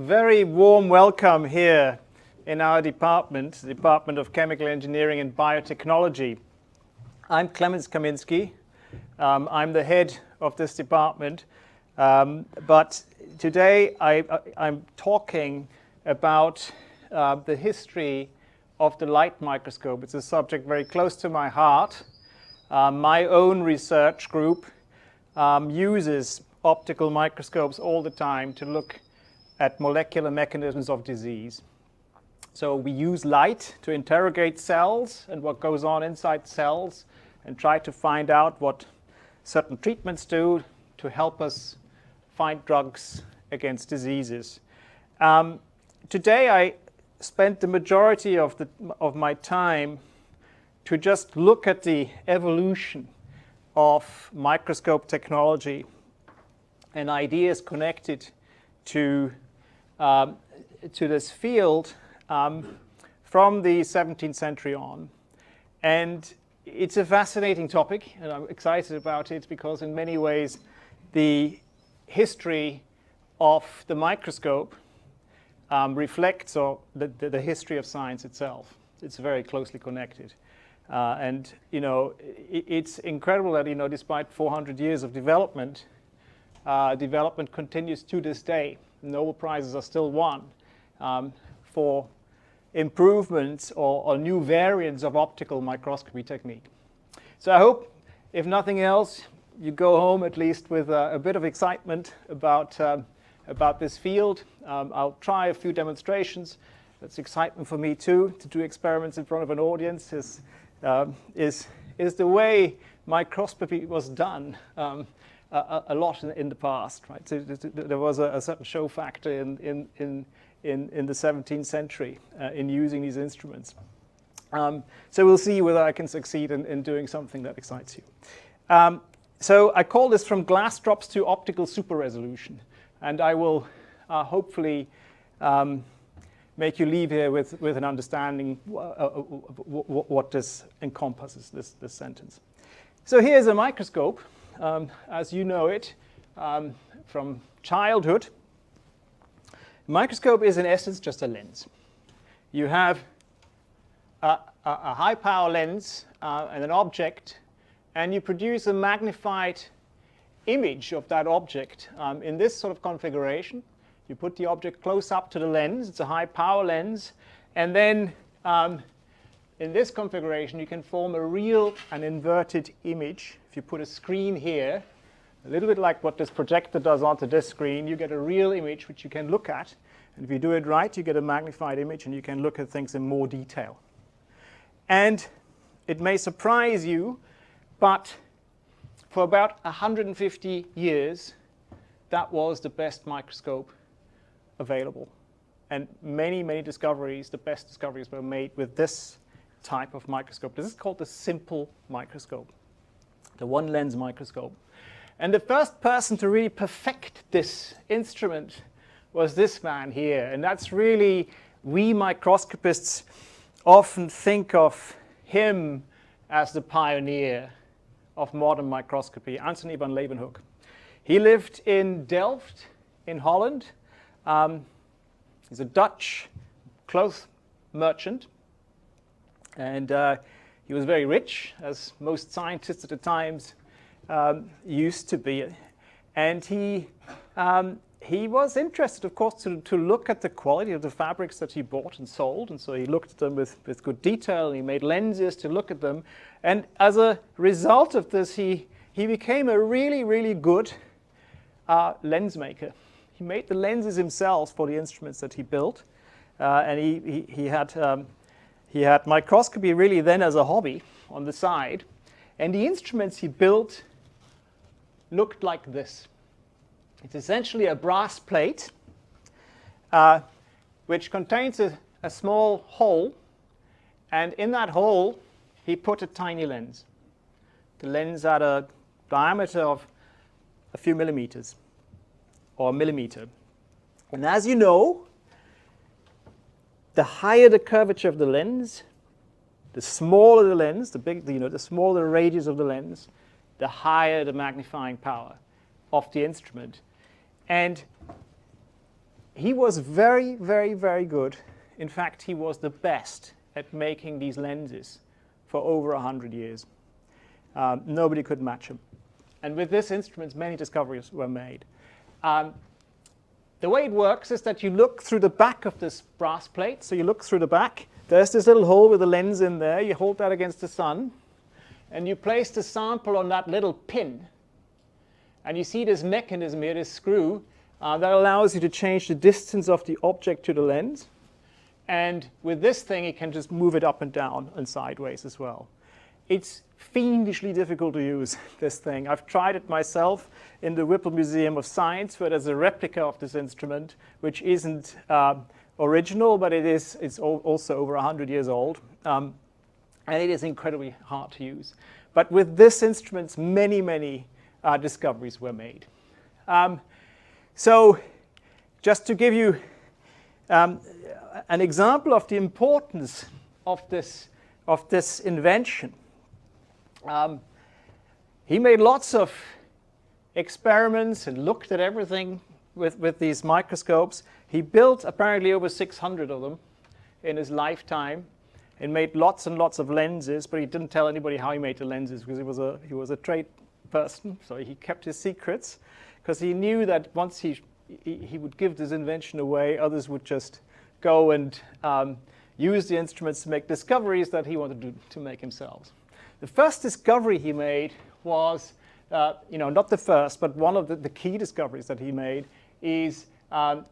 very warm welcome here in our department, the Department of Chemical Engineering and Biotechnology. I'm Clemens Kaminski. I'm the head of this department, but today I'm talking about the history of the light microscope. It's a subject very close to my heart. My own research group uses optical microscopes all the time to look at molecular mechanisms of disease. So we use light to interrogate cells and what goes on inside cells and try to find out what certain treatments do to help us find drugs against diseases. Today I spent the majority of my time to just look at the evolution of microscope technology and ideas connected to this field from the 17th century on. And it's a fascinating topic, and I'm excited about it because in many ways the history of the microscope reflects the history of science itself. It's very closely connected. And it's incredible that despite 400 years of development, development continues to this day. Nobel Prizes are still won for improvements or new variants of optical microscopy technique. So I hope, if nothing else, you go home at least with a bit of excitement about this field. I'll try a few demonstrations. That's excitement for me too. To do experiments in front of an audience is the way microscopy was done a lot in the past, right? So there was a certain show factor in the 17th century in using these instruments. So we'll see whether I can succeed in doing something that excites you. So I call this from glass drops to optical super resolution, and I will hopefully make you leave here with an understanding of what this encompasses, this sentence. So here's a microscope, as you know it from childhood. A microscope is in essence just a lens. You have a high power lens and an object, and you produce a magnified image of that object in this sort of configuration. You put the object close up to the lens. It's a high power lens. And then in this configuration, you can form a real and inverted image. If you put a screen here, a little bit like what this projector does onto this screen, you get a real image which you can look at. And if you do it right, you get a magnified image and you can look at things in more detail. And it may surprise you, but for about 150 years, that was the best microscope available. And many, many discoveries, the best discoveries were made with this type of microscope. This is called the simple microscope, the one lens microscope. And the first person to really perfect this instrument was this man here. And that's really, we microscopists often think of him as the pioneer of modern microscopy, Anthony van Leeuwenhoek. He lived in Delft in Holland. He's a Dutch cloth merchant, and he was very rich, as most scientists at the times used to be. And he was interested, of course, to look at the quality of the fabrics that he bought and sold, and so he looked at them with good detail, and he made lenses to look at them. And as a result of this, he became a really, really good lens maker. He made the lenses himself for the instruments that he built, and he had microscopy really then as a hobby on the side. And the instruments he built looked like this. It's essentially a brass plate which contains a small hole, and in that hole he put a tiny lens. The lens had a diameter of a few millimeters or a millimeter. And as you know, the higher the curvature of the lens, the smaller the lens, the smaller the radius of the lens, the higher the magnifying power of the instrument. And he was very, very, very good. In fact, he was the best at making these lenses for over 100 years. Nobody could match him. And with this instrument, many discoveries were made. The way it works is that you look through the back of this brass plate. So you look through the back. There's this little hole with a lens in there. You hold that against the sun. And you place the sample on that little pin. And you see this mechanism here, this screw, that allows you to change the distance of the object to the lens. And with this thing, you can just move it up and down and sideways as well. It's fiendishly difficult to use, this thing. I've tried it myself in the Whipple Museum of Science, where there's a replica of this instrument, which isn't original, but it's also over 100 years old. And it is incredibly hard to use. But with this instrument, many, many discoveries were made. So just to give you an example of the importance of this invention, he made lots of experiments and looked at everything with these microscopes. He built apparently over 600 of them in his lifetime and made lots and lots of lenses, but he didn't tell anybody how he made the lenses because he was a trade person, so he kept his secrets because he knew that once he would give this invention away, others would just go and use the instruments to make discoveries that he wanted to make himself. The first discovery he made was, not the first, but one of the key discoveries that he made is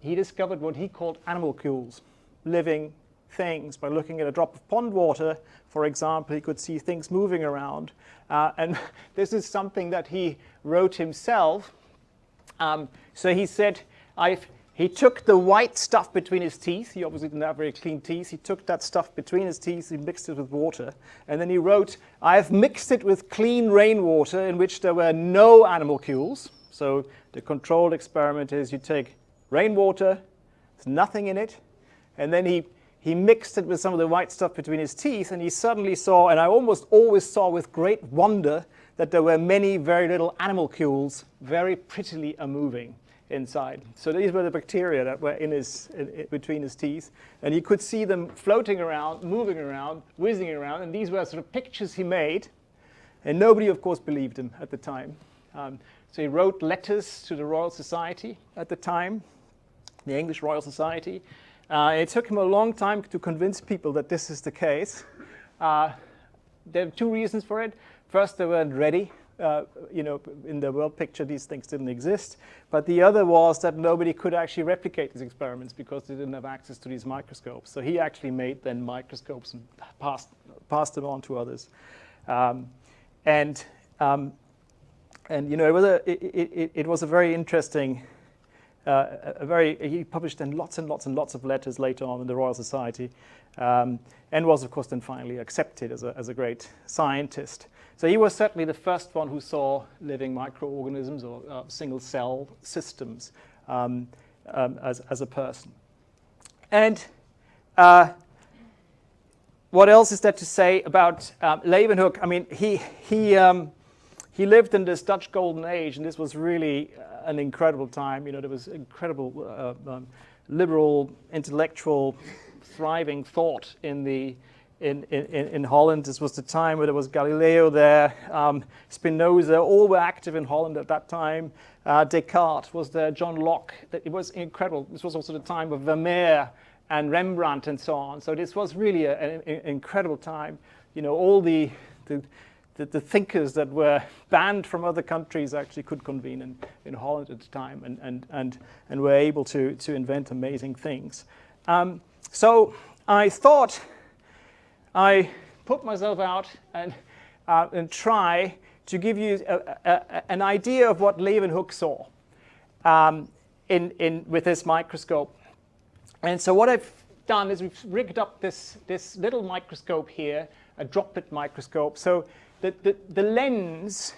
he discovered what he called animalcules, living things. By looking at a drop of pond water, for example, he could see things moving around. And this is something that he wrote himself. So he said, he took the white stuff between his teeth. He obviously didn't have very clean teeth. He took that stuff between his teeth, he mixed it with water. And then he wrote, I've mixed it with clean rainwater in which there were no animalcules. So the controlled experiment is you take rainwater, there's nothing in it, and then he mixed it with some of the white stuff between his teeth, and he suddenly saw, and I almost always saw with great wonder, that there were many very little animalcules very prettily moving inside. So these were the bacteria that were in between his teeth, and you could see them floating around, moving around, whizzing around, and these were sort of pictures he made, and nobody, of course, believed him at the time. So he wrote letters to the Royal Society at the time, the English Royal Society. It took him a long time to convince people that this is the case. There are two reasons for it. First, they weren't ready. In the world picture, these things didn't exist. But the other was that nobody could actually replicate these experiments because they didn't have access to these microscopes. So he actually made then microscopes and passed them on to others. It was a very interesting. He published then lots and lots and lots of letters later on in the Royal Society, and was of course then finally accepted as a great scientist. So he was certainly the first one who saw living microorganisms or single cell systems as a person. And what else is there to say about Leeuwenhoek? I mean, he lived in this Dutch Golden Age, and this was really an incredible time. There was incredible liberal, intellectual, thriving thought in Holland. This was the time where there was Galileo there, Spinoza, all were active in Holland at that time. Descartes was there, John Locke. It was incredible. This was also the time of Vermeer and Rembrandt and so on. So this was really an incredible time. All the thinkers that were banned from other countries actually could convene in Holland at the time and were able to invent amazing things. So I thought I put myself out and try to give you an idea of what Leeuwenhoek saw with this microscope. And so what I've done is we've rigged up this little microscope here, a droplet microscope. So the lens,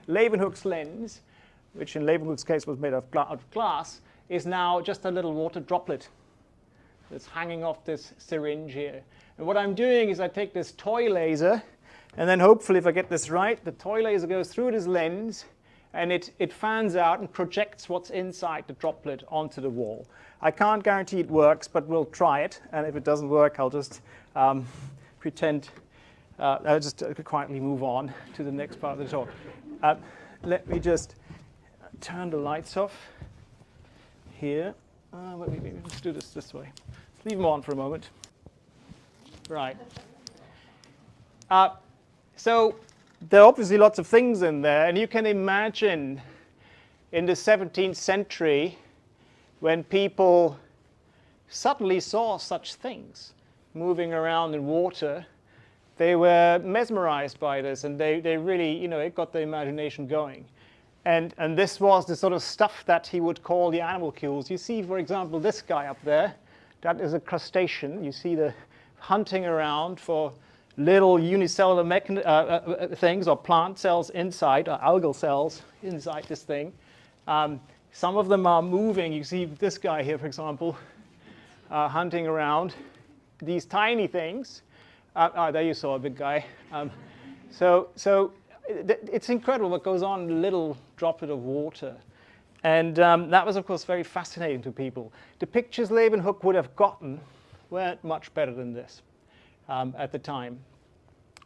Leeuwenhoek's lens, which in Leeuwenhoek's case was made of glass, is now just a little water droplet that's hanging off this syringe here. And what I'm doing is I take this toy laser, and then hopefully if I get this right, the toy laser goes through this lens, and it fans out and projects what's inside the droplet onto the wall. I can't guarantee it works, but we'll try it, and if it doesn't work, I'll just pretend, I'll just quietly move on to the next part of the talk. Let me just turn the lights off here. Maybe let's do this way. Let's leave them on for a moment. Right. So there are obviously lots of things in there, and you can imagine in the 17th century when people suddenly saw such things moving around in water, they were mesmerized by this, and they really, it got the imagination going. And this was the sort of stuff that he would call the animalcules. You see, for example, this guy up there, that is a crustacean. You see the hunting around for little unicellular things or plant cells inside, or algal cells inside this thing. Some of them are moving. You see this guy here, for example, hunting around these tiny things. There you saw a big guy. So it's incredible what goes on in a little droplet of water. And that was, of course, very fascinating to people. The pictures Leeuwenhoek would have gotten weren't much better than this at the time.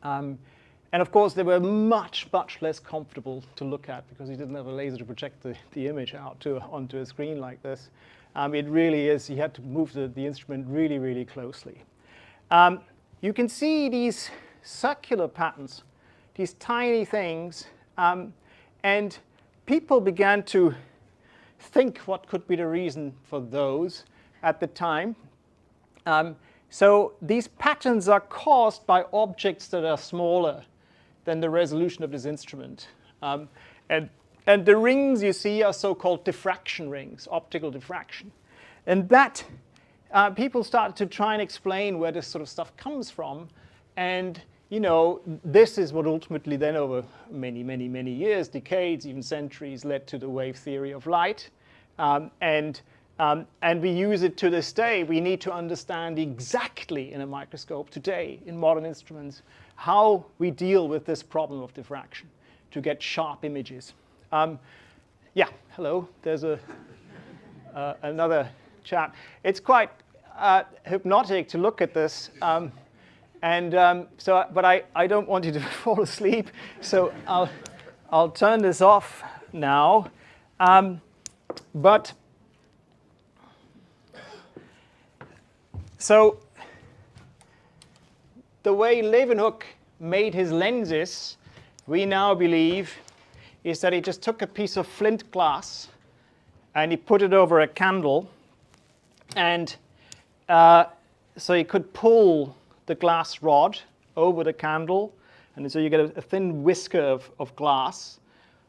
And of course, they were much, much less comfortable to look at because he didn't have a laser to project the image out onto a screen like this. It really is, you had to move the instrument really, really closely. You can see these circular patterns, these tiny things, and people began to think what could be the reason for those at the time. So these patterns are caused by objects that are smaller than the resolution of this instrument. And the rings you see are so-called diffraction rings, optical diffraction. And that, people started to try and explain where this sort of stuff comes from. And, this is what ultimately then over many, many, many years, decades, even centuries, led to the wave theory of light. And we use it to this day. We need to understand exactly in a microscope today, in modern instruments, how we deal with this problem of diffraction to get sharp images. Yeah, hello, there's another chap. It's quite hypnotic to look at this. But I don't want you to fall asleep, so I'll turn this off now. So the way Leeuwenhoek made his lenses, we now believe, is that he just took a piece of flint glass and he put it over a candle, and so he could pull the glass rod over the candle, and so you get a thin whisker of glass.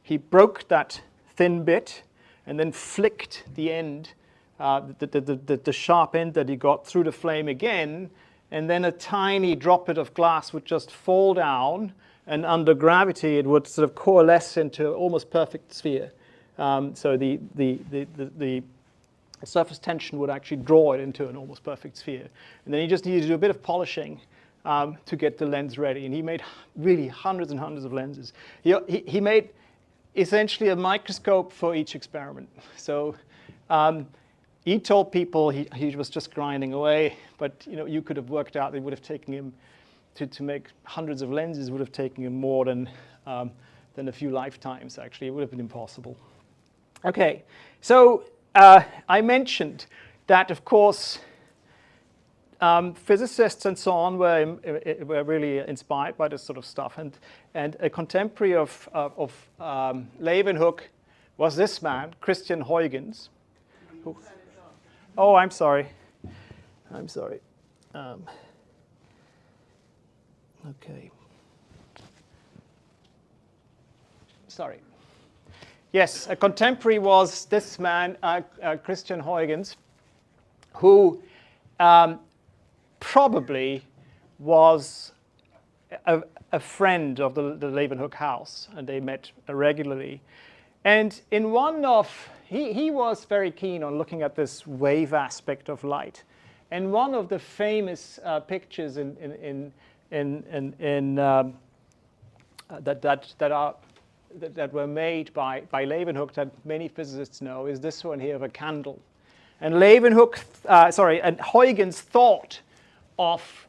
He broke that thin bit and then flicked the end, the sharp end that he got through the flame again, and then a tiny droplet of glass would just fall down, and under gravity it would sort of coalesce into an almost perfect sphere. So the surface tension would actually draw it into an almost perfect sphere. And then he just needed to do a bit of polishing to get the lens ready. And he made really hundreds and hundreds of lenses. He made essentially a microscope for each experiment. So he told people he was just grinding away, but you could have worked out it would have taken him to make hundreds of lenses would have taken him more than a few lifetimes. Actually, it would have been impossible. Okay, so I mentioned that, of course, physicists and so on were really inspired by this sort of stuff, and a contemporary of Leeuwenhoek was this man, Christian Huygens. Oh, I'm sorry. Okay. Sorry. Yes, a contemporary was this man, Christian Huygens, who probably was a friend of the Leeuwenhoek house, and they met regularly. And in one of, he was very keen on looking at this wave aspect of light. And one of the famous pictures that are that were made by Leeuwenhoek that many physicists know is this one here of a candle. And and Huygens thought of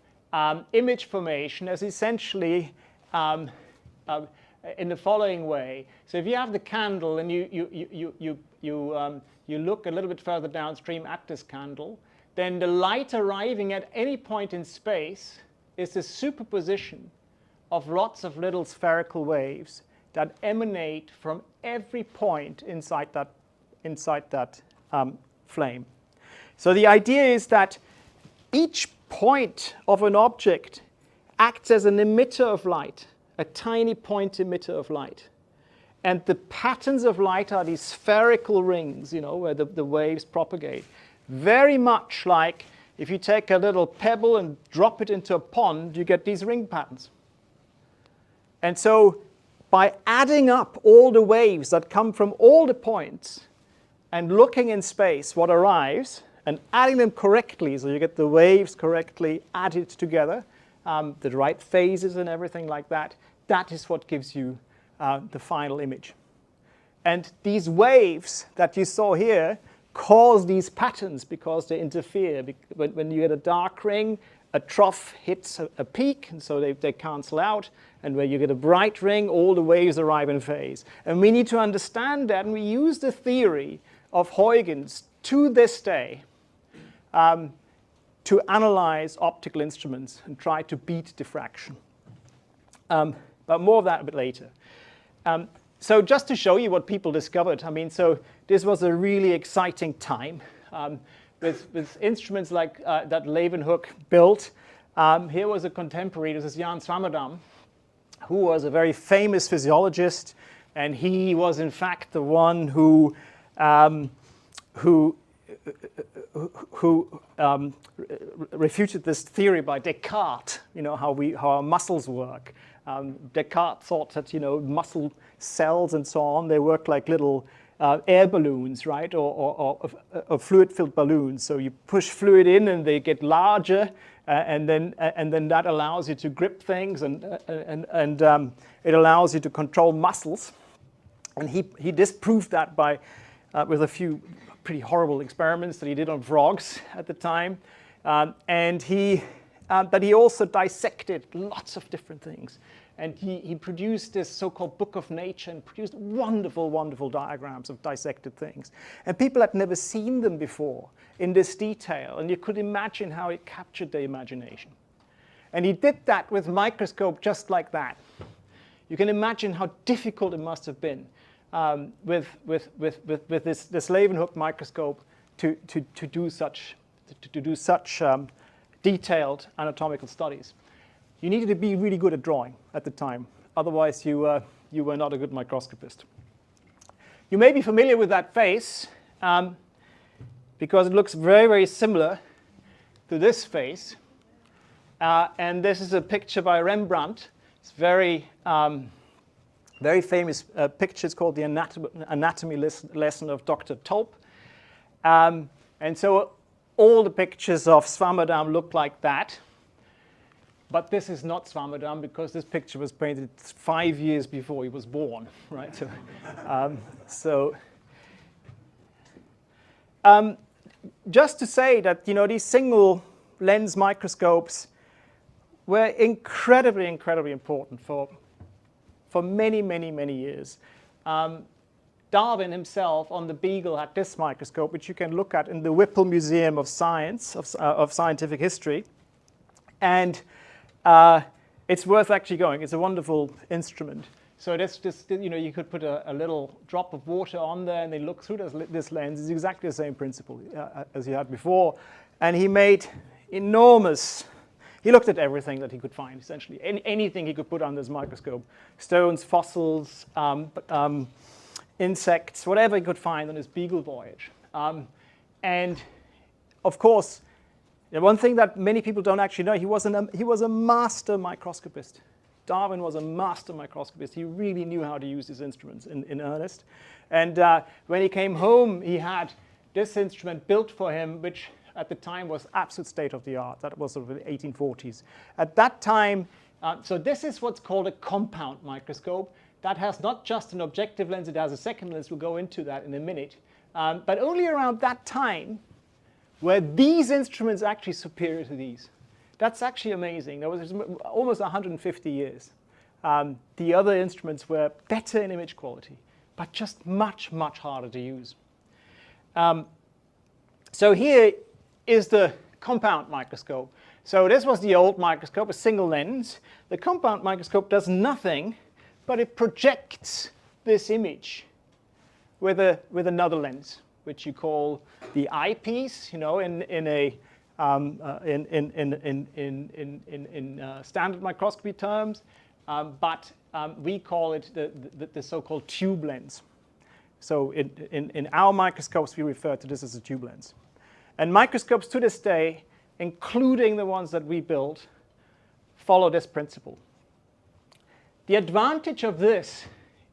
image formation as essentially in the following way. So if you have the candle and you look a little bit further downstream at this candle, then the light arriving at any point in space is the superposition of lots of little spherical waves that emanate from every point inside that flame. So the idea is that each point of an object acts as an emitter of light, a tiny point emitter of light. And the patterns of light are these spherical rings, where the waves propagate. Very much like if you take a little pebble and drop it into a pond, you get these ring patterns. And so by adding up all the waves that come from all the points and looking in space what arrives and adding them correctly, so you get the waves correctly added together, the right phases and everything like that, that is what gives you the final image. And these waves that you saw here cause these patterns because they interfere. When you get a dark ring, a trough hits a peak, and so they cancel out. And where you get a bright ring, all the waves arrive in phase. And we need to understand that, and we use the theory of Huygens to this day to analyze optical instruments and try to beat diffraction. But more of that a bit later. So just to show you what people discovered, so this was a really exciting time with instruments like that Leeuwenhoek built. Here was a contemporary, this is Jan Swammerdam, who was a very famous physiologist, and he was in fact the one who refuted this theory by Descartes, how our muscles work. Descartes thought that muscle cells and so on, they work like little air balloons, right, or fluid-filled balloons. So you push fluid in and they get larger, and then that allows you to grip things, and it allows you to control muscles. And he disproved that by with a few pretty horrible experiments that he did on frogs at the time, but he also dissected lots of different things. And he produced this so-called Book of Nature and produced wonderful, wonderful diagrams of dissected things. And people had never seen them before in this detail, and you could imagine how it captured their imagination. And he did that with Microscope just like that. You can imagine how difficult it must have been with this Leeuwenhoek microscope to do such detailed anatomical studies. You needed to be really good at drawing at the time. Otherwise, you were not a good microscopist. You may be familiar with that face because it looks very, very similar to this face. And this is a picture by Rembrandt. It's very, very famous picture. It's called the Anatomy Lesson of Dr. Tulp. And so all the pictures of Swammerdam look like that. But this is not Swammerdam because this picture was painted 5 years before he was born, right? Just to say that these single lens microscopes were incredibly, incredibly important for many, many, many years. Darwin himself on the Beagle had this microscope, which you can look at in the Whipple Museum of Science, of Scientific History. And it's worth actually going. It's a wonderful instrument. So this you could put a little drop of water on there and they look through this lens. It's exactly the same principle as he had before. And he made enormous, he looked at everything that he could find, essentially. Anything he could put under his microscope. Stones, fossils, insects, whatever he could find on his Beagle voyage. And of course, the one thing that many people don't actually know, he was a master microscopist. Darwin was a master microscopist. He really knew how to use his instruments in earnest. And when he came home, he had this instrument built for him, which at the time was absolute state of the art. That was sort of the 1840s. At that time, so this is what's called a compound microscope. that has not just an objective lens, it has a second lens. We'll go into that in a minute. But only around that time were these instruments actually superior to these. That's actually amazing. That was almost 150 years. The other instruments were better in image quality, but just much, much harder to use. So here is the compound microscope. So this was the old microscope, a single lens. The compound microscope does nothing, but it projects this image with another lens, which you call the eyepiece, you know, in standard microscopy terms, but we call it the so-called tube lens. So in our microscopes, we refer to this as a tube lens. And microscopes to this day, including the ones that we built, follow this principle. The advantage of this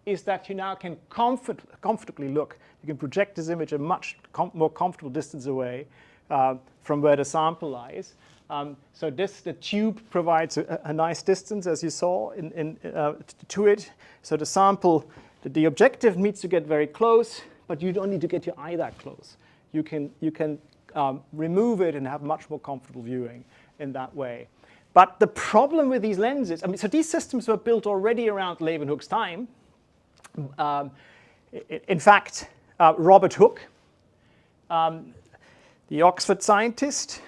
is that you now can comfortably look. You can project this image a much more comfortable distance away from where the sample lies. So the tube provides a nice distance, as you saw, to it. So the sample, the objective needs to get very close, but you don't need to get your eye that close. You can remove it and have much more comfortable viewing in that way. But the problem with these lenses, I mean, so these systems were built already around Leeuwenhoek's time. In fact, Robert Hooke, the Oxford scientist,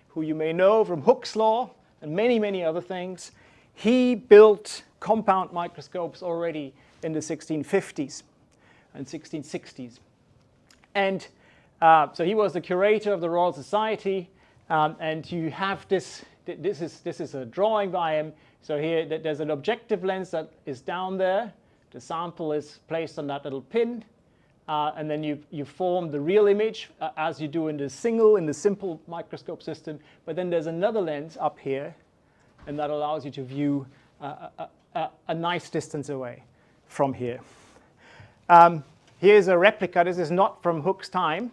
who you may know from Hooke's law and many, many other things, he built compound microscopes already in the 1650s and 1660s. And so he was the curator of the Royal Society, and you have this is a drawing by him. So here there's an objective lens that is down there. The sample is placed on that little pin, and then you form the real image as you do in the simple microscope system. But then there's another lens up here, and that allows you to view a nice distance away from here. Here's a replica. This is not from Hooke's time.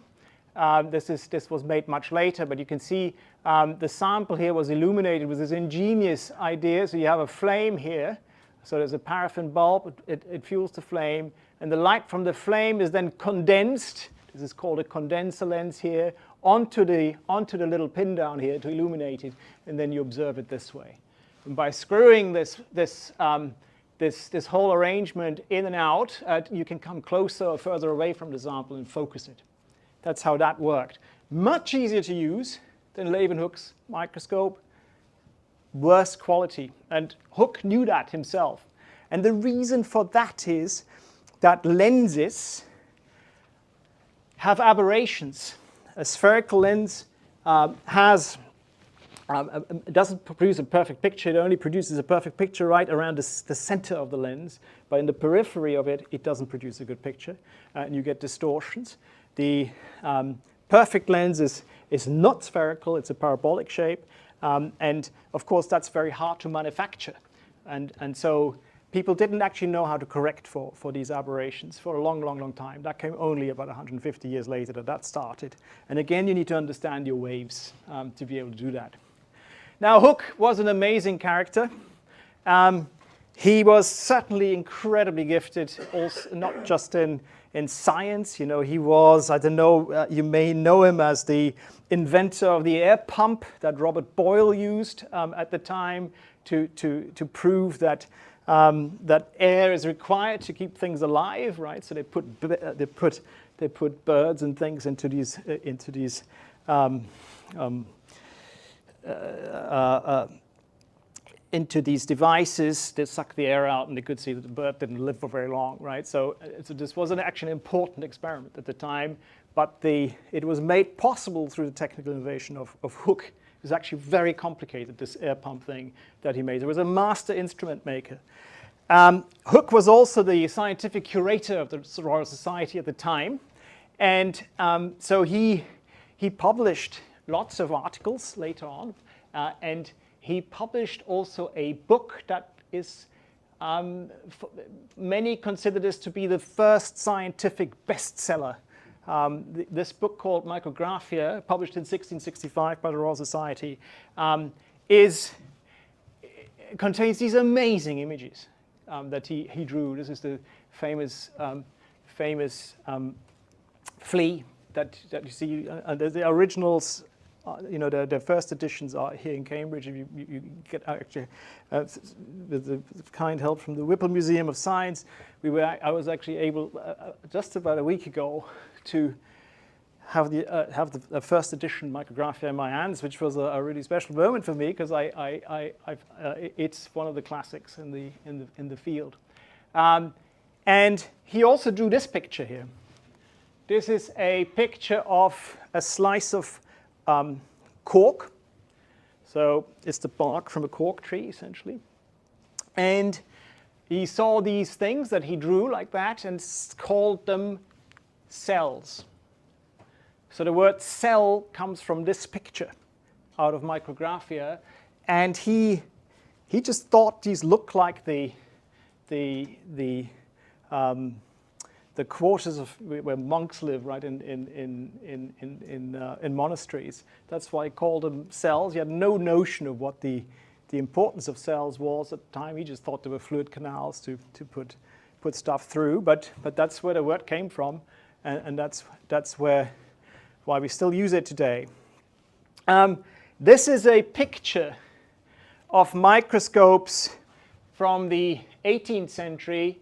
This was made much later, but you can see the sample here was illuminated with this ingenious idea. So you have a flame here. So there's a paraffin bulb. It fuels the flame, and the light from the flame is then condensed. This is called a condenser lens here onto the little pin down here to illuminate it, and then you observe it this way. And by screwing this whole arrangement in and out, you can come closer or further away from the sample and focus it. That's how that worked. Much easier to use than Leeuwenhoek's microscope. Worse quality. And Hooke knew that himself. And the reason for that is that lenses have aberrations. A spherical lens doesn't produce a perfect picture. It only produces a perfect picture right around the center of the lens. But in the periphery of it, it doesn't produce a good picture. And you get distortions. The perfect lens is not spherical. It's a parabolic shape. And of course, that's very hard to manufacture. And so people didn't actually know how to correct for these aberrations for a long, long, long time. That came only about 150 years later that started. And again, you need to understand your waves to be able to do that. Now, Hooke was an amazing character. He was certainly incredibly gifted, also not just in science. You know, he was, I don't know, you may know him as the inventor of the air pump that Robert Boyle used at the time to prove that that air is required to keep things alive, right? So they put birds and things into these devices. They suck the air out, and they could see that the bird didn't live for very long, right? So this was actually an important experiment at the time, but it was made possible through the technical innovation of Hooke. It was actually very complicated, this air pump thing that he made. He was a master instrument maker. Hooke was also the scientific curator of the Royal Society at the time, and so he published lots of articles later on, and he published also a book that is, many consider this to be the first scientific bestseller. This book called Micrographia, published in 1665 by the Royal Society, contains these amazing images. that he drew. This is the famous flea that you see. The originals, the first editions are here in Cambridge. You get actually with the kind help from the Whipple Museum of Science. I was actually able just about a week ago to have the first edition Micrographia in my hands, which was a really special moment for me because it's one of the classics in the field. And he also drew this picture here. This is a picture of a slice of cork. So it's the bark from a cork tree, essentially. And he saw these things that he drew like that and called them cells. So the word cell comes from this picture out of Micrographia. And he just thought these looked like the quarters of where monks live, right, in monasteries. That's why he called them cells. He had no notion of what the importance of cells was at the time. He just thought they were fluid canals to put stuff through. But that's where the word came from, and that's why we still use it today. This is a picture of microscopes from the 18th century.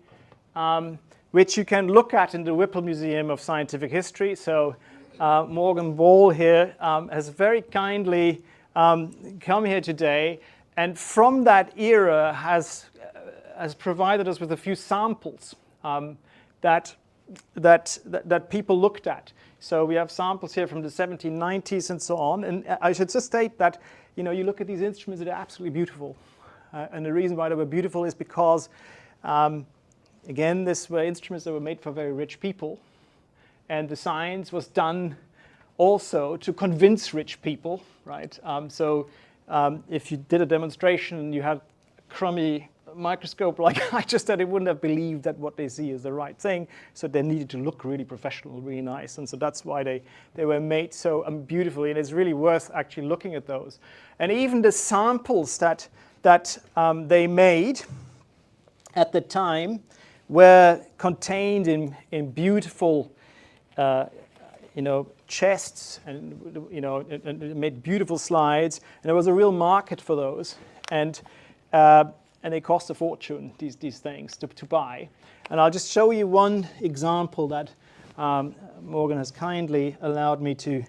Which you can look at in the Whipple Museum of Scientific History. So Morgan Ball here has very kindly come here today, and from that era has provided us with a few samples that people looked at. So we have samples here from the 1790s and so on. And I should just state that you look at these instruments, they're absolutely beautiful. And the reason why they were beautiful is because again, these were instruments that were made for very rich people, and the science was done also to convince rich people, right? So if you did a demonstration and you had a crummy microscope like I just did, they wouldn't have believed that what they see is the right thing, so they needed to look really professional, really nice, and so that's why they were made so beautifully, and it's really worth actually looking at those. And even the samples that they made at the time were contained in beautiful, chests, and and made beautiful slides, and there was a real market for those, and they cost a fortune. These things to buy, and I'll just show you one example that Morgan has kindly allowed me to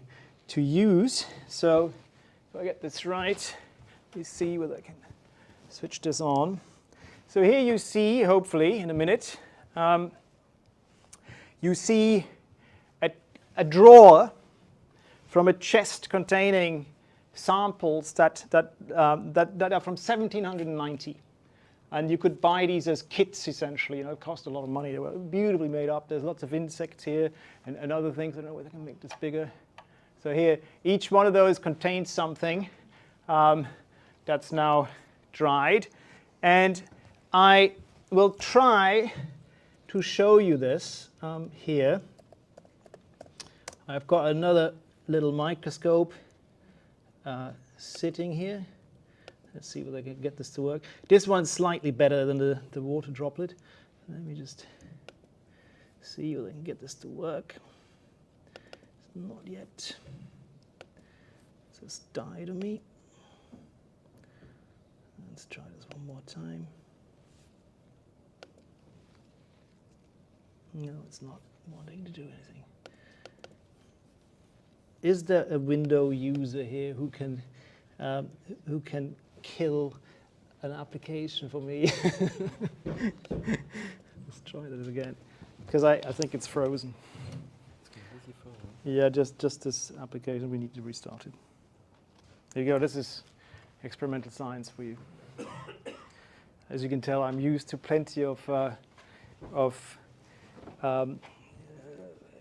use. So if I get this right, you see whether I can switch this on. So here you see, hopefully, in a minute, you see a drawer from a chest containing samples that are from 1790. And you could buy these as kits, essentially. It cost a lot of money. They were beautifully made up. There's lots of insects here and other things. I don't know whether I can make this bigger. So here, each one of those contains something that's now dried. And I will try to show you this here. I've got another little microscope sitting here. Let's see whether I can get this to work. This one's slightly better than the water droplet. Let me just see whether I can get this to work. It's not yet. It's just died on me. Let's try this one more time. No, it's not wanting to do anything. Is there a window user here who can kill an application for me? Let's try that again, because I think it's frozen. It's completely frozen. Yeah, just this application. We need to restart it. There you go. This is experimental science for you. As you can tell, I'm used to plenty of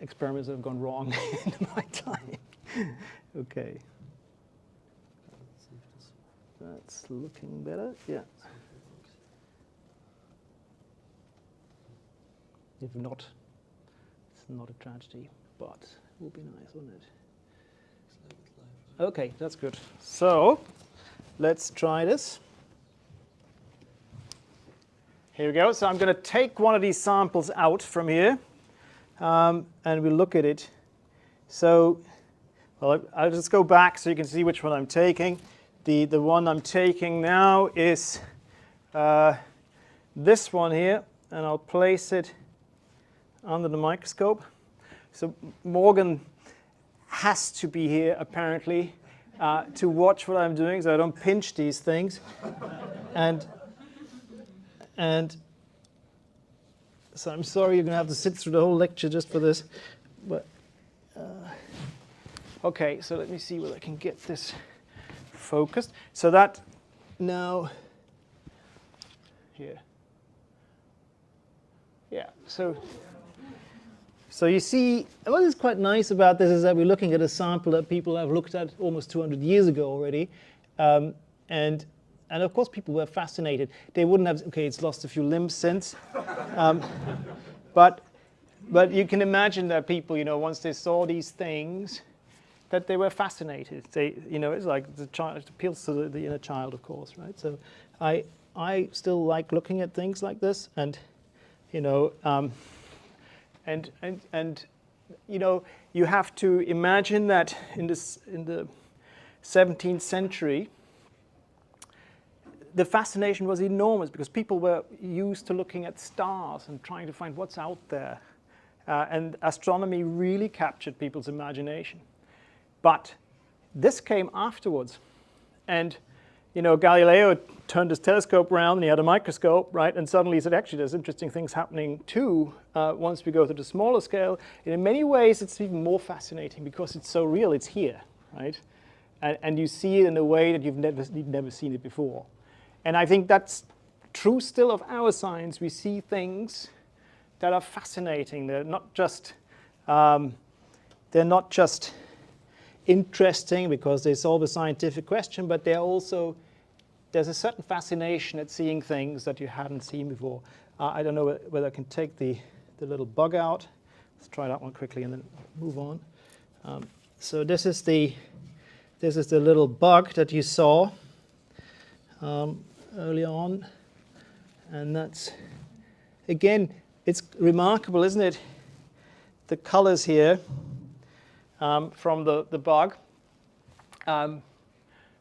experiments that have gone wrong in my time. Okay. That's looking better. Yeah. If not, it's not a tragedy, but it would be nice, wouldn't it? Okay, that's good. So let's try this. Here we go. So I'm going to take one of these samples out from here, and we'll look at it. So, well, I'll just go back so you can see which one I'm taking. The one I'm taking now is this one here, and I'll place it under the microscope. So Morgan has to be here, apparently, to watch what I'm doing, so I don't pinch these things. And so I'm sorry you're going to have to sit through the whole lecture just for this. But okay, so let me see whether I can get this focused. So that now here. Yeah, so you see, what is quite nice about this is that we're looking at a sample that people have looked at almost 200 years ago already. And of course people were fascinated. They wouldn't have, okay, it's lost a few limbs since. But you can imagine that people, once they saw these things, that they were fascinated. They, it's like the child, it appeals to the inner child, of course, right? So I still like looking at things like this, and you have to imagine that in the 17th century, the fascination was enormous because people were used to looking at stars and trying to find what's out there. And astronomy really captured people's imagination. But this came afterwards. And, Galileo turned his telescope around and he had a microscope, right? And suddenly he said, actually, there's interesting things happening too once we go to the smaller scale. And in many ways, it's even more fascinating because it's so real. It's here, right? And you see it in a way that you've never seen it before. And I think that's true still of our science. We see things that are fascinating. They're not just interesting because they solve a scientific question, but they're also, there's a certain fascination at seeing things that you hadn't seen before. I don't know whether I can take the little bug out. Let's try that one quickly and then move on. So this is the little bug that you saw early on, and that's, again, it's remarkable, isn't it? The colors here from the bug. And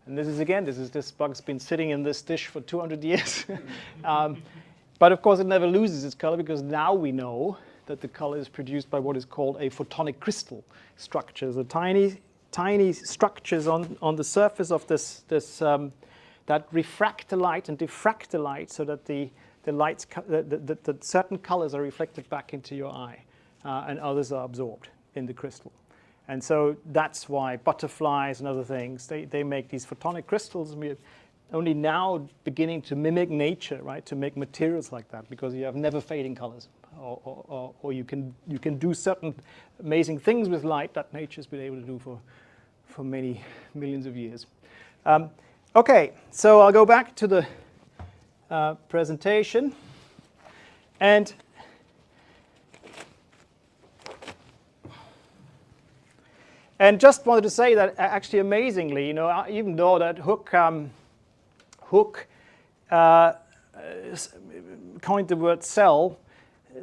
this bug's been sitting in this dish for 200 years. But of course it never loses its color because now we know that the color is produced by what is called a photonic crystal structure. So tiny structures on the surface of this that refract the light and diffract the light so that the certain colors are reflected back into your eye and others are absorbed in the crystal. And so that's why butterflies and other things, they make these photonic crystals, and we're only now beginning to mimic nature, right, to make materials like that, because you have never fading colors, or you can do certain amazing things with light that nature's been able to do for many millions of years. Okay, so I'll go back to the presentation, and just wanted to say that actually amazingly, even though that Hooke coined the word cell,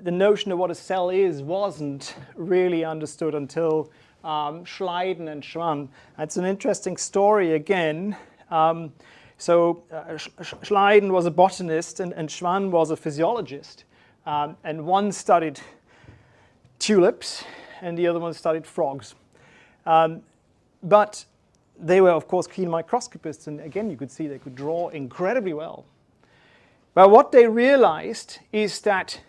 the notion of what a cell is wasn't really understood until Schleiden and Schwann. It's an interesting story again. Schleiden was a botanist and Schwann was a physiologist. And one studied tulips and the other one studied frogs. But they were, of course, keen microscopists, and again, you could see they could draw incredibly well. But what they realized is that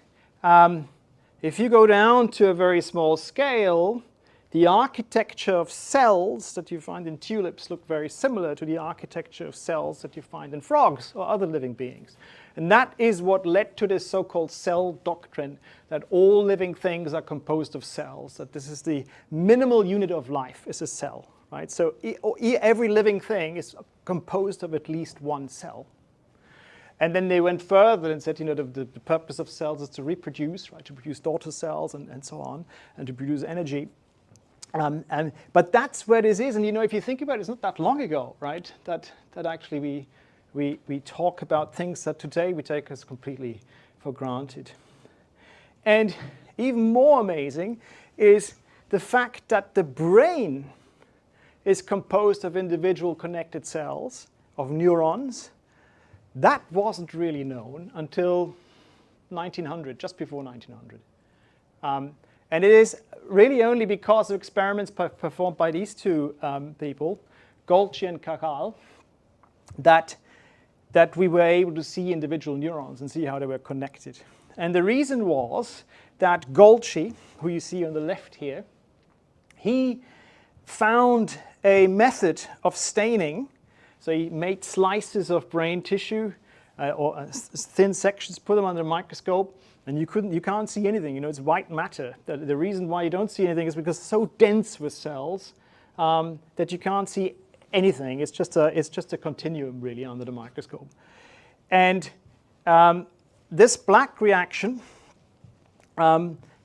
if you go down to a very small scale, the architecture of cells that you find in tulips look very similar to the architecture of cells that you find in frogs or other living beings. And that is what led to this so-called cell doctrine, that all living things are composed of cells, that this is the minimal unit of life, is a cell, right? So every living thing is composed of at least one cell. And then they went further and said, the purpose of cells is to reproduce, right? To produce daughter cells and so on, and to produce energy. But that's where this is, and if you think about it, it's not that long ago, right? That actually we talk about things that today we take as completely for granted. And even more amazing is the fact that the brain is composed of individual connected cells, of neurons. That wasn't really known until 1900, just before 1900. And it is really only because of experiments performed by these two people, Golgi and Cajal, that we were able to see individual neurons and see how they were connected. And the reason was that Golgi, who you see on the left here, he found a method of staining. So he made slices of brain tissue or thin sections, put them under a microscope, and you can't see anything. You know, it's white matter. The reason why you don't see anything is because it's so dense with cells that you can't see anything. It's just a continuum really under the microscope. And this black reaction,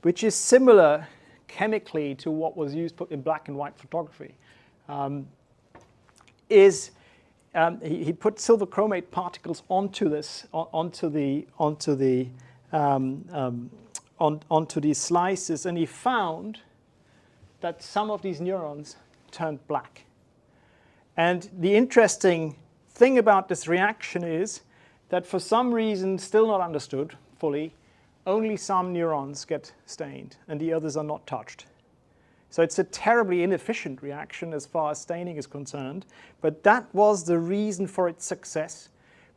which is similar chemically to what was used in black and white photography, he put silver chromate particles onto these slices, and he found that some of these neurons turned black. And the interesting thing about this reaction is that for some reason, still not understood fully, only some neurons get stained and the others are not touched. So it's a terribly inefficient reaction as far as staining is concerned, but that was the reason for its success.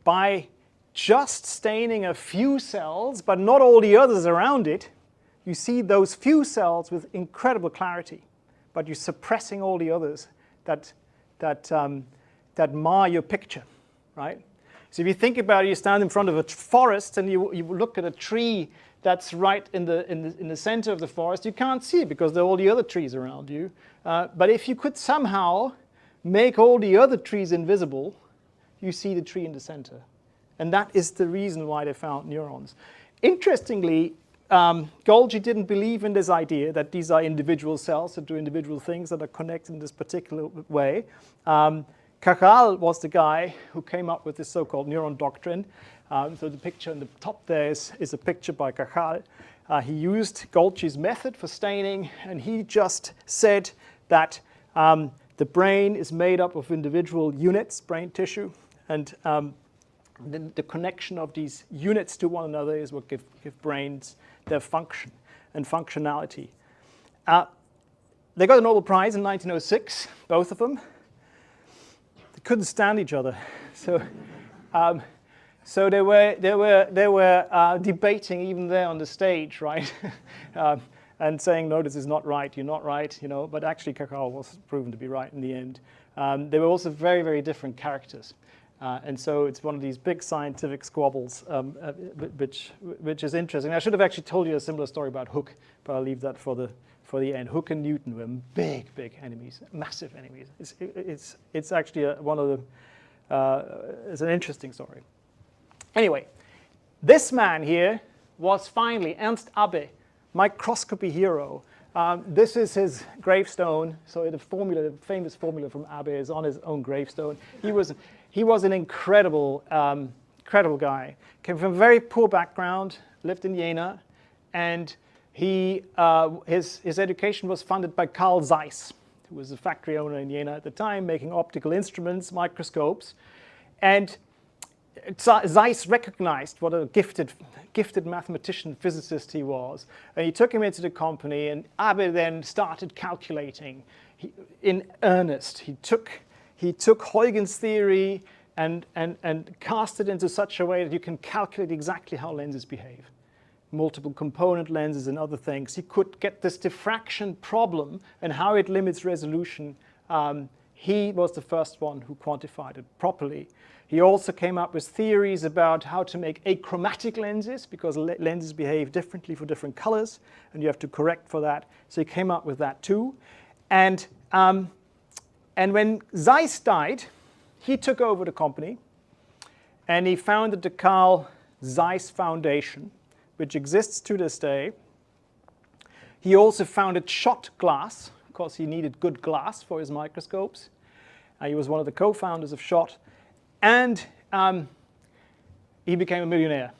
By just staining a few cells, but not all the others around it, you see those few cells with incredible clarity, but you're suppressing all the others that mar your picture, right? So if you think about it, you stand in front of a forest and you look at a tree that's right in the center of the forest, you can't see it because there are all the other trees around you. But if you could somehow make all the other trees invisible, you see the tree in the center. And that is the reason why they found neurons. Interestingly, Golgi didn't believe in this idea that these are individual cells that do individual things that are connected in this particular way. Cajal was the guy who came up with this so-called neuron doctrine. So the picture on the top there is a picture by Cajal. He used Golgi's method for staining, and he just said that the brain is made up of individual units, brain tissue, and the connection of these units to one another is what give brains their function and functionality. They got a Nobel Prize in 1906, both of them. They couldn't stand each other, so they were debating even there on the stage, right? And saying, no, this is not right, you're not right, you know. But actually, Cajal was proven to be right in the end. They were also very, very different characters. And so it's one of these big scientific squabbles, which is interesting. I should have actually told you a similar story about Hooke, but I'll leave that for the end. Hooke and Newton were big enemies, massive enemies. It's actually one of the, it's an interesting story. Anyway, this man here was finally Ernst Abbe, microscopy hero. This is his gravestone. So the famous formula from Abbe is on his own gravestone. He was an incredible guy. Came from a very poor background, lived in Jena, and his education was funded by Carl Zeiss, who was a factory owner in Jena at the time, making optical instruments, microscopes. And Zeiss recognized what a gifted mathematician, physicist he was, and he took him into the company, and Abbe then started calculating in earnest. He took Huygens theory and cast it into such a way that you can calculate exactly how lenses behave. Multiple component lenses and other things. He could get this diffraction problem and how it limits resolution. He was the first one who quantified it properly. He also came up with theories about how to make achromatic lenses, because lenses behave differently for different colors, and you have to correct for that. So he came up with that too. And when Zeiss died, he took over the company, and he founded the Carl Zeiss Foundation, which exists to this day. He also founded Schott Glass, because he needed good glass for his microscopes. He was one of the co-founders of Schott. And he became a millionaire.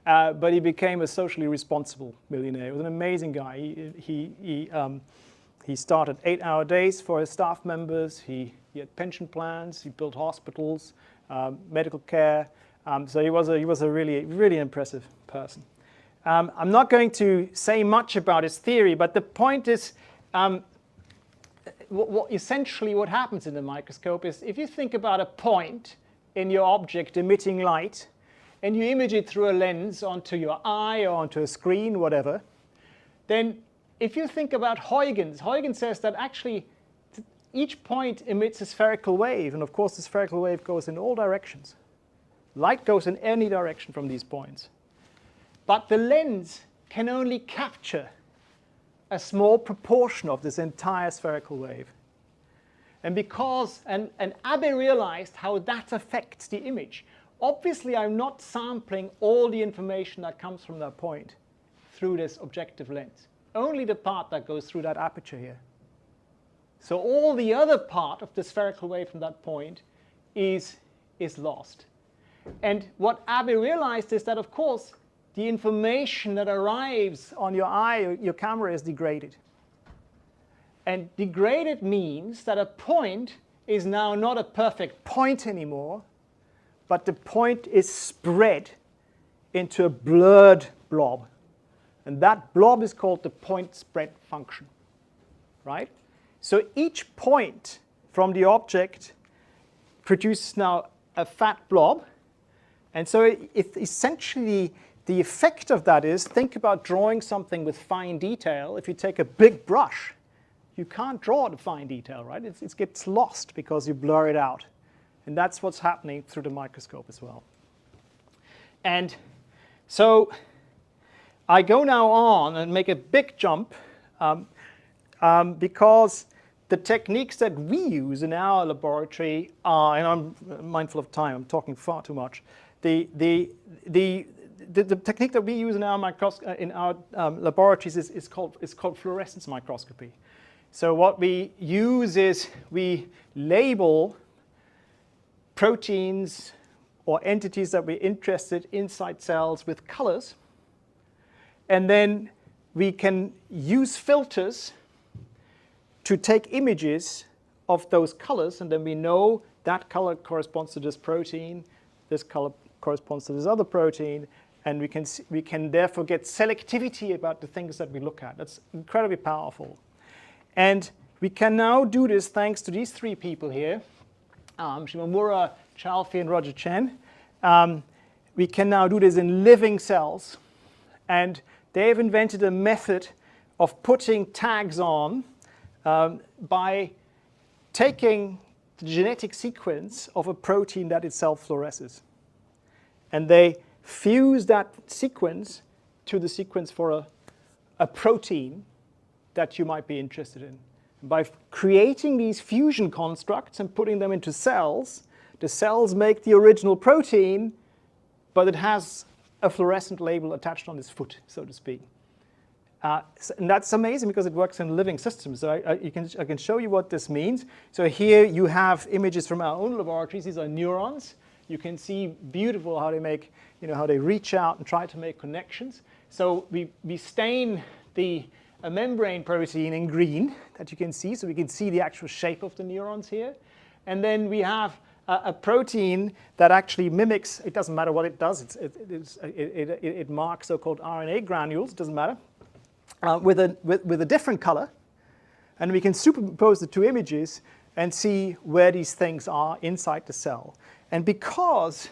but he became a socially responsible millionaire. He was an amazing guy. He started 8-hour days for his staff members. He had pension plans. He built hospitals, medical care. So he was a really, really impressive person. I'm not going to say much about his theory, but the point is, essentially what happens in the microscope is if you think about a point in your object emitting light, and you image it through a lens onto your eye or onto a screen, whatever, then if you think about Huygens says that actually each point emits a spherical wave, and of course the spherical wave goes in all directions. Light goes in any direction from these points. But the lens can only capture a small proportion of this entire spherical wave. And Abbe realized how that affects the image. Obviously, I'm not sampling all the information that comes from that point through this objective lens. Only the part that goes through that aperture here. So all the other part of the spherical wave from that point is lost. And what Abbe realized is that, of course, the information that arrives on your eye, your camera, is degraded. And degraded means that a point is now not a perfect point anymore, but the point is spread into a blurred blob. And that blob is called the point spread function, right? So each point from the object produces now a fat blob. And so it essentially, the effect of that is, think about drawing something with fine detail. If you take a big brush, you can't draw the fine detail, right? It gets lost because you blur it out. And that's what's happening through the microscope as well. And so I go now on and make a big jump because the techniques that we use in our laboratory are, and I'm mindful of time, I'm talking far too much. The technique that we use in our laboratories is called fluorescence microscopy. So what we use is we label proteins or entities that we're interested inside cells with colors, and then we can use filters to take images of those colors, and then we know that color corresponds to this protein, this color corresponds to this other protein, and we can therefore get selectivity about the things that we look at. That's incredibly powerful. And we can now do this thanks to these three people here, Shimomura, Chalfie, and Roger Chen. We can now do this in living cells. And they've invented a method of putting tags on by taking the genetic sequence of a protein that itself fluoresces. And they fuse that sequence to the sequence for a protein that you might be interested in. By creating these fusion constructs and putting them into cells, the cells make the original protein, but it has a fluorescent label attached on its foot, so to speak. And that's amazing because it works in living systems. So I can show you what this means. So here you have images from our own laboratories. These are neurons. You can see beautiful how they make, how they reach out and try to make connections. So we stain a membrane protein in green that you can see, so we can see the actual shape of the neurons here. And then we have a protein that actually mimics, it doesn't matter what it does, it marks so-called RNA granules, it doesn't matter, with a different color. And we can superimpose the two images and see where these things are inside the cell. And because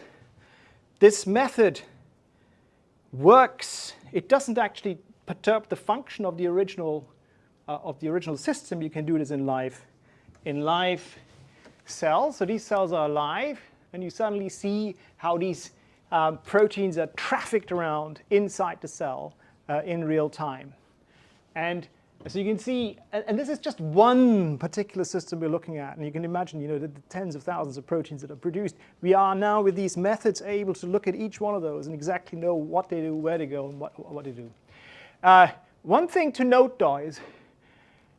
this method works, it doesn't actually perturb the function of the original system. You can do this in live cells. So these cells are alive, and you suddenly see how these proteins are trafficked around inside the cell in real time. And so you can see, and this is just one particular system we're looking at, and you can imagine, the tens of thousands of proteins that are produced. We are now, with these methods, able to look at each one of those and exactly know what they do, where they go, and what they do. One thing to note, though, is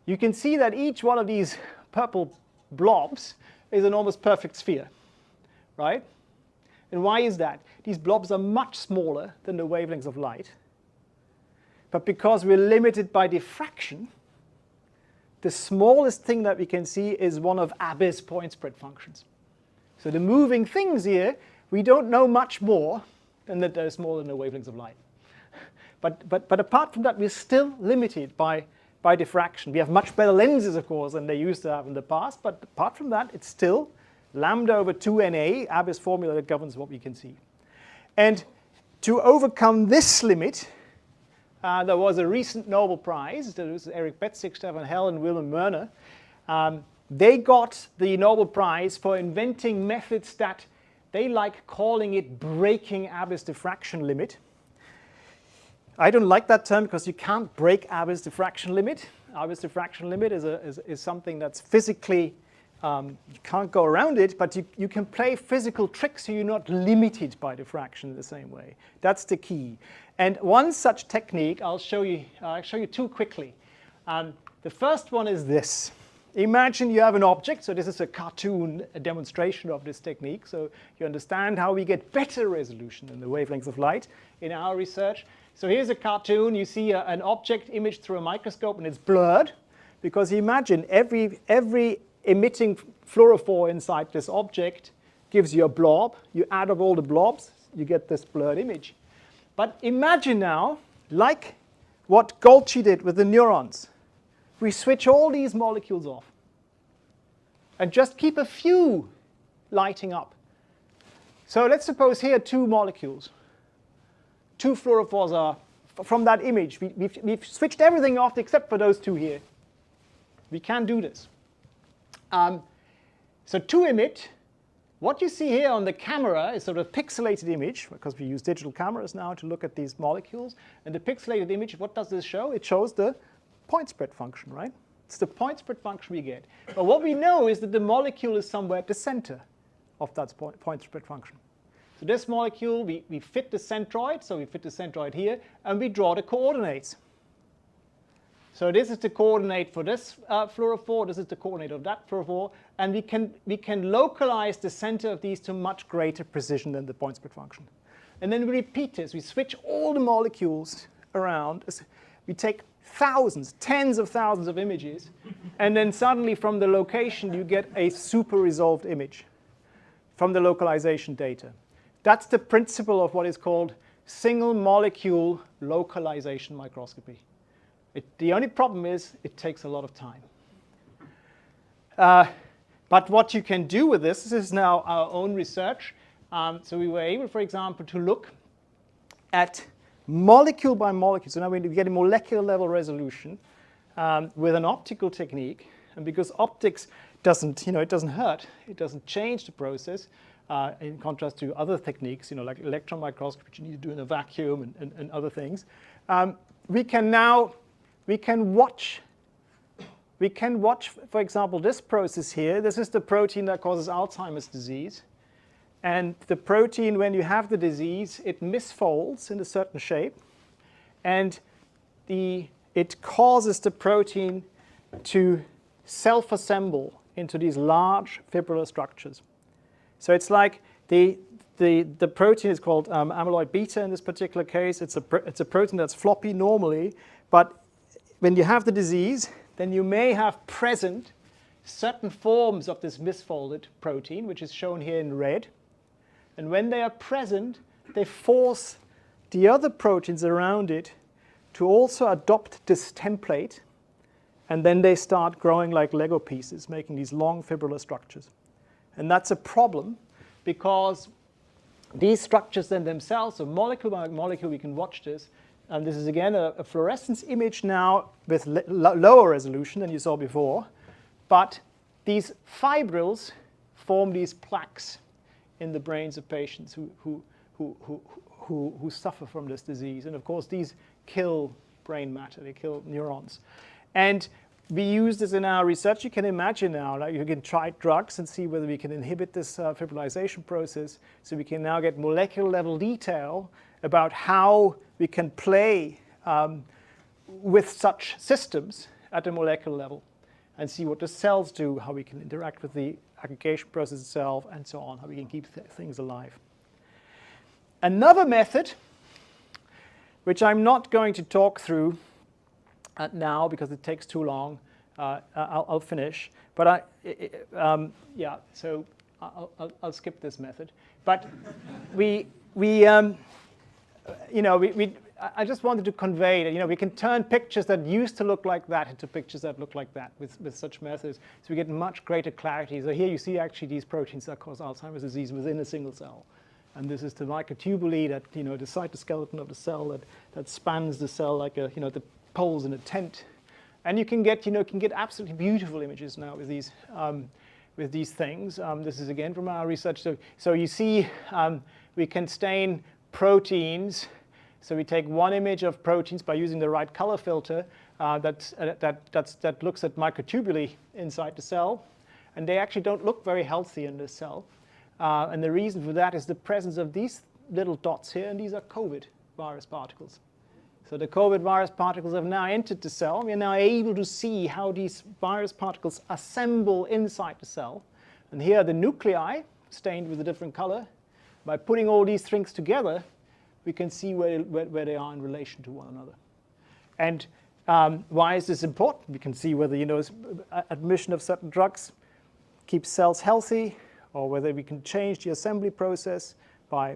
you can see that each one of these purple blobs is an almost perfect sphere, right? And why is that? These blobs are much smaller than the wavelengths of light. But because we're limited by diffraction, the smallest thing that we can see is one of Abbe's point spread functions. So the moving things here, we don't know much more than that they're smaller than the wavelengths of light. But apart from that, we're still limited by diffraction. We have much better lenses, of course, than they used to have in the past, but apart from that, it's still lambda over 2Na, Abbe's formula that governs what we can see. And to overcome this limit, there was a recent Nobel Prize. There was Eric Betzig, Stefan Hell, and Wilhelm Mörner. They got the Nobel Prize for inventing methods that they like calling it breaking Abbe's diffraction limit. I don't like that term because you can't break Abbe's diffraction limit. Abbe's diffraction limit is something that's physically, you can't go around it, but you can play physical tricks so you're not limited by diffraction in the same way. That's the key. And one such technique, I'll show you two quickly. The first one is this. Imagine you have an object, so this is a cartoon, a demonstration of this technique, so you understand how we get better resolution in the wavelengths of light in our research. So here's a cartoon. You see an object imaged through a microscope, and it's blurred, because you imagine every emitting fluorophore inside this object gives you a blob. You add up all the blobs, you get this blurred image. But imagine now, like what Golgi did with the neurons, we switch all these molecules off and just keep a few lighting up. So let's suppose here 2 molecules. 2 fluorophores are from that image. We've switched everything off except for those 2 here. We can do this. So to emit, what you see here on the camera is sort of a pixelated image, because we use digital cameras now to look at these molecules. And the pixelated image, what does this show? It shows the point spread function, right? It's the point spread function we get. But what we know is that the molecule is somewhere at the center of that point spread function. So this molecule, we fit the centroid, so we fit the centroid here, and we draw the coordinates. So this is the coordinate for this fluorophore, this is the coordinate of that fluorophore, and we can localize the center of these to much greater precision than the point spread function. And then we repeat this. We switch all the molecules around. We take thousands, tens of thousands of images, and then suddenly from the location you get a super resolved image from the localization data. That's the principle of what is called single molecule localization microscopy. The only problem is it takes a lot of time. But what you can do with this is now our own research. So we were able, for example, to look at molecule by molecule. So now we get a molecular level resolution with an optical technique. And because optics doesn't, it doesn't hurt, it doesn't change the process, in contrast to other techniques, like electron microscopy, which you need to do in a vacuum and other things. We can watch, for example, this process here. This is the protein that causes Alzheimer's disease. And the protein, when you have the disease, it misfolds in a certain shape. And it causes the protein to self-assemble into these large fibrillar structures. So it's like the protein is called amyloid beta in this particular case. It's a protein that's floppy normally, but when you have the disease, then you may have present certain forms of this misfolded protein, which is shown here in red. And when they are present, they force the other proteins around it to also adopt this template, and then they start growing like Lego pieces, making these long fibrillar structures. And that's a problem because these structures then themselves, so molecule by molecule, we can watch this. And this is again a fluorescence image now with lower resolution than you saw before. But these fibrils form these plaques in the brains of patients who suffer from this disease. And of course, these kill brain matter, they kill neurons. And we use this in our research. You can imagine now, like you can try drugs and see whether we can inhibit this fibrillization process. So we can now get molecular level detail about how we can play with such systems at the molecular level and see what the cells do, how we can interact with the aggregation process itself, and so on, how we can keep things alive. Another method, which I'm not going to talk through now because it takes too long. I'll finish, but yeah. So I'll skip this method. But I just wanted to convey that we can turn pictures that used to look like that into pictures that look like that with such methods. So we get much greater clarity. So here you see actually these proteins that cause Alzheimer's disease within a single cell. And this is the microtubule that, the cytoskeleton of the cell that spans the cell like the poles in a tent. And you can get, absolutely beautiful images now with these things. This is again from our research. So you see, we can stain proteins. So we take one image of proteins by using the right color filter that looks at microtubule inside the cell, and they actually don't look very healthy in this cell. And the reason for that is the presence of these little dots here, and these are COVID virus particles. So the COVID virus particles have now entered the cell. We are now able to see how these virus particles assemble inside the cell. And here are the nuclei stained with a different color. By putting all these things together, we can see where they are in relation to one another. And why is this important? We can see whether admission of certain drugs keeps cells healthy, or whether we can change the assembly process by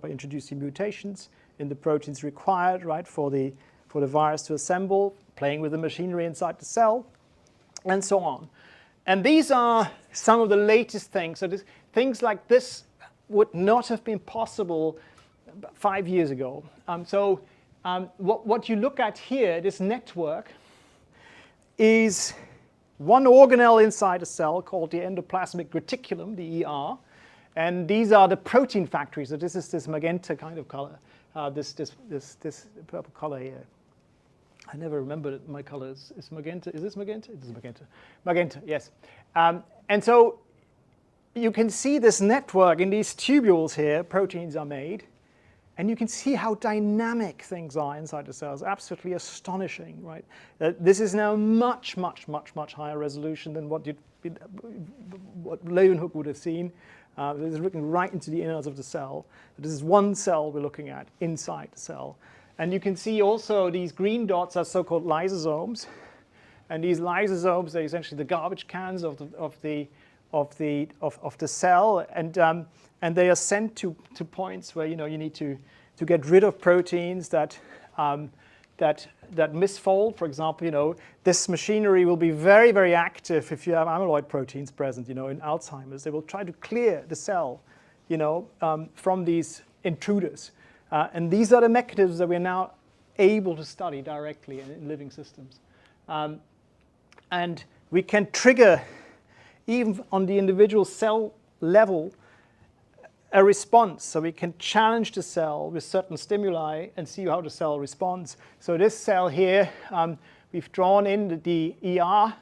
introducing mutations in the proteins required, right, for the virus to assemble, playing with the machinery inside the cell, and so on. And these are some of the latest things. So things like this would not have been possible 5 years ago. What you look at here, this network, is one organelle inside a cell called the endoplasmic reticulum, the ER, and these are the protein factories. So this is this magenta kind of color, this purple color here. I never remembered my color is magenta. Is this magenta? It is magenta. Magenta, yes. And so you can see this network in these tubules here. Proteins are made. And you can see how dynamic things are inside the cells. Absolutely astonishing, right? This is now much, much, much, much higher resolution than what Leeuwenhoek would have seen. This is looking right into the innards of the cell. This is one cell we're looking at inside the cell. And you can see also these green dots are so-called lysosomes. And these lysosomes are essentially the garbage cans of the cell, and they are sent to points where you need to get rid of proteins that misfold. For example, this machinery will be very, very active if you have amyloid proteins present. In Alzheimer's, they will try to clear the cell, from these intruders. And these are the mechanisms that we're now able to study directly in living systems, and we can trigger, even on the individual cell level, a response. So we can challenge the cell with certain stimuli and see how the cell responds. So this cell here, we've drawn in the ER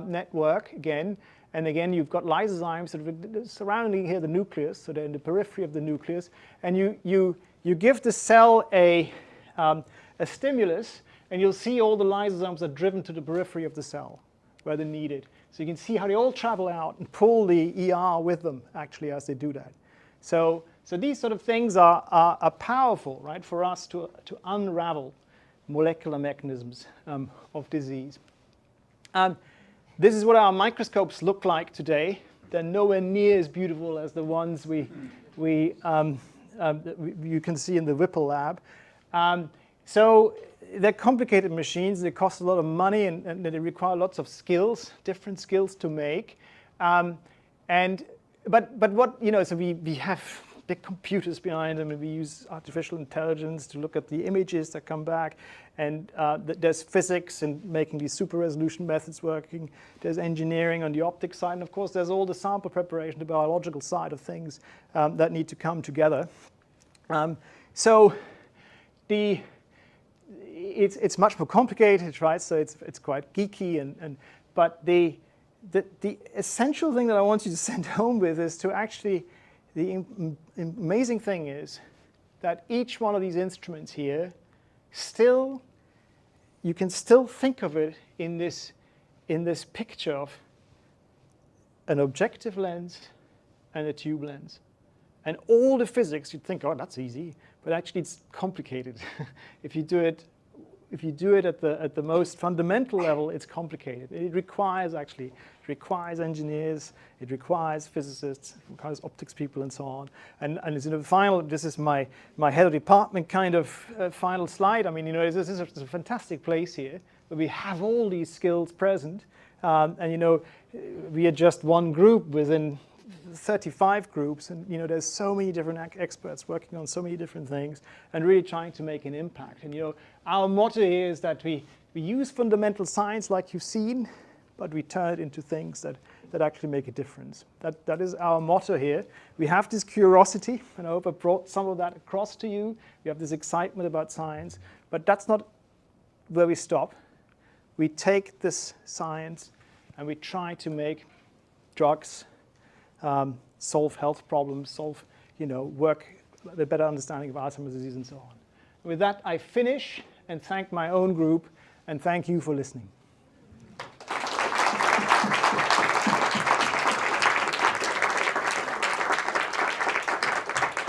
network again. And again, you've got lysozymes that are surrounding here the nucleus. So they're in the periphery of the nucleus. And you give the cell a stimulus, and you'll see all the lysosomes are driven to the periphery of the cell where they're needed. So you can see how they all travel out and pull the ER with them, actually, as they do that. So these sort of things are powerful, right, for us to unravel molecular mechanisms of disease. This is what our microscopes look like today. They're nowhere near as beautiful as the ones you can see in the Whipple lab. So they're complicated machines. They cost a lot of money, and they require lots of skills, different skills to make. But what, so we have big computers behind them, and we use artificial intelligence to look at the images that come back. And there's physics in making these super resolution methods working. There's engineering on the optics side. And of course, there's all the sample preparation, the biological side of things that need to come together. So it's much more complicated, right? So it's quite geeky, but the essential thing that I want you to send home with is to actually, the amazing thing is that each one of these instruments here, you can still think of it in this picture of an objective lens and a tube lens. And all the physics, you'd think, oh, that's easy, but actually it's complicated. If you do it at the most fundamental level, it's complicated. It requires engineers, it requires physicists, it requires optics people, and so on. And as in the final, this is my head of department kind of final slide. I mean, this is a fantastic place here, where we have all these skills present, and we are just one group within 35 groups, and there's so many different experts working on so many different things and really trying to make an impact. And our motto here is that we use fundamental science like you've seen, but we turn it into things that actually make a difference. That is our motto here. We have this curiosity, and I hope I brought some of that across to you. We have this excitement about science, but that's not where we stop. We take this science and we try to make drugs, solve health problems, work with a better understanding of Alzheimer's disease, and so on. With that, I finish and thank my own group, and thank you for listening.